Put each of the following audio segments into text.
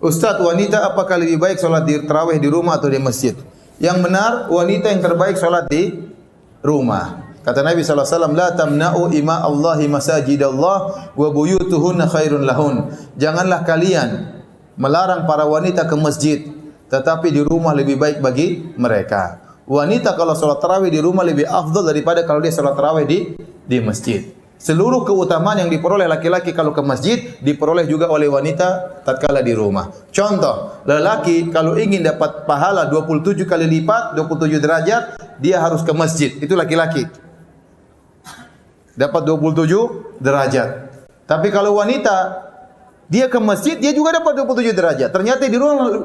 Ustaz, wanita apakah lebih baik sholat di tarawih di rumah atau di masjid? Yang benar, wanita yang terbaik sholat di rumah. Kata Nabi SAW, la tamna'u ima Allahi masajidallah wa buyutuhunna khairun lahun. Janganlah kalian melarang para wanita ke masjid, tetapi di rumah lebih baik bagi mereka. Wanita kalau sholat tarawih di rumah lebih afdal daripada kalau dia sholat tarawih di masjid. Seluruh keutamaan yang diperoleh laki-laki kalau ke masjid diperoleh juga oleh wanita tatkala di rumah. Contoh, lelaki kalau ingin dapat pahala 27 kali lipat, 27 derajat, dia harus ke masjid. Itu laki-laki. Dapat 27 derajat. Tapi kalau wanita, dia ke masjid, dia juga dapat 27 derajat. Ternyata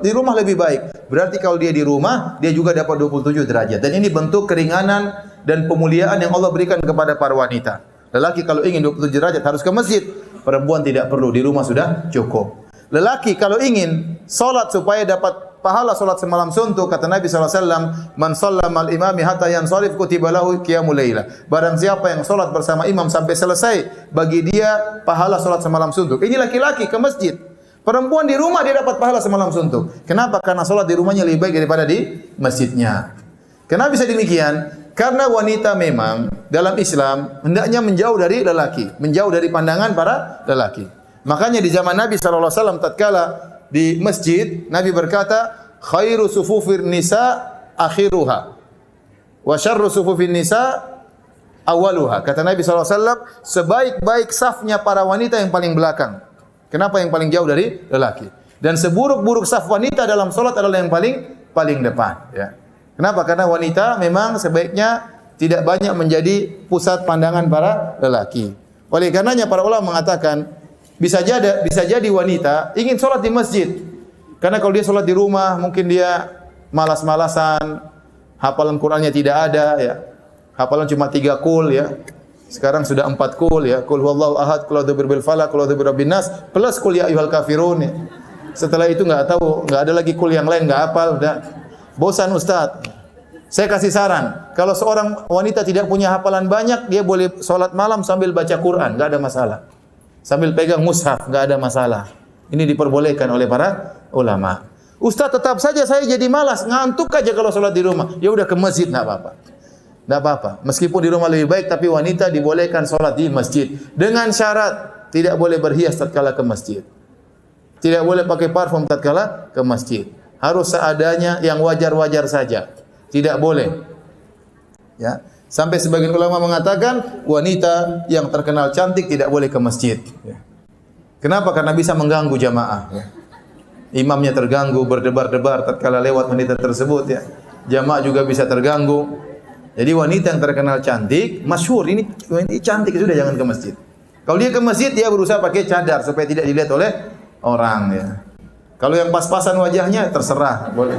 di rumah lebih baik. Berarti kalau dia di rumah, dia juga dapat 27 derajat. Dan ini bentuk keringanan dan pemuliaan yang Allah berikan kepada para wanita. Lelaki kalau ingin 27 derajat harus ke masjid. Perempuan tidak perlu, di rumah sudah cukup. Lelaki kalau ingin salat supaya dapat pahala salat semalam suntuk, kata Nabi SAW, man shallama al-imami hatta yansarif kutiba lahu qiyamul laila. Barang siapa yang salat bersama imam sampai selesai, bagi dia pahala salat semalam suntuk. Ini laki-laki ke masjid. Perempuan di rumah dia dapat pahala semalam suntuk. Kenapa? Karena salat di rumahnya lebih baik daripada di masjidnya. Kenapa bisa demikian? Karena wanita memang dalam Islam hendaknya menjauh dari lelaki, menjauh dari pandangan para lelaki. Makanya di zaman Nabi SAW tatkala di masjid, Nabi berkata, khairu sufufir nisa akhiruha wa syarru sufufin nisa awaluha. Kata Nabi SAW, sebaik-baik safnya para wanita yang paling belakang. Kenapa yang paling jauh dari lelaki? Dan seburuk-buruk saf wanita dalam salat adalah yang paling depan, ya. Kenapa? Karena wanita memang sebaiknya tidak banyak menjadi pusat pandangan para lelaki. Oleh karenanya para ulama mengatakan bisa jadi wanita ingin sholat di masjid. Karena kalau dia sholat di rumah mungkin dia malas-malasan, hafalan Qur'annya tidak ada, ya. Hafalan cuma 3 qul, ya. Sekarang sudah 4 qul, ya. Qul huwallahu ahad, qul a'udzu birabbil falaq, qul a'udzu birabbin nas, plus qul ya ayyuhal kafirun. Ya. Setelah itu enggak ada lagi qul yang lain, enggak hafal, udah. Bosan Ustaz. Saya kasih saran, kalau seorang wanita tidak punya hafalan banyak, dia boleh sholat malam sambil baca Quran, enggak ada masalah. Sambil pegang mushaf, enggak ada masalah. Ini diperbolehkan oleh para ulama. Ustaz, tetap saja saya jadi malas, ngantuk aja kalau sholat di rumah. Ya udah ke masjid, enggak apa-apa. Enggak apa-apa. Meskipun di rumah lebih baik, tapi wanita dibolehkan sholat di masjid. Dengan syarat, tidak boleh berhias tatkala ke masjid. Tidak boleh pakai parfum tatkala ke masjid. Harus seadanya, yang wajar-wajar saja. Tidak boleh. Ya. Sampai sebagian ulama mengatakan wanita yang terkenal cantik tidak boleh ke masjid. Ya. Kenapa? Karena bisa mengganggu jamaah. Ya. Imamnya terganggu, berdebar-debar tatkala lewat wanita tersebut. Ya. Jamaah juga bisa terganggu. Jadi wanita yang terkenal cantik, masyhur ini cantik, sudah jangan ke masjid. Kalau dia ke masjid, dia berusaha pakai cadar supaya tidak dilihat oleh orang. Ya. Kalau yang pas-pasan wajahnya terserah, boleh.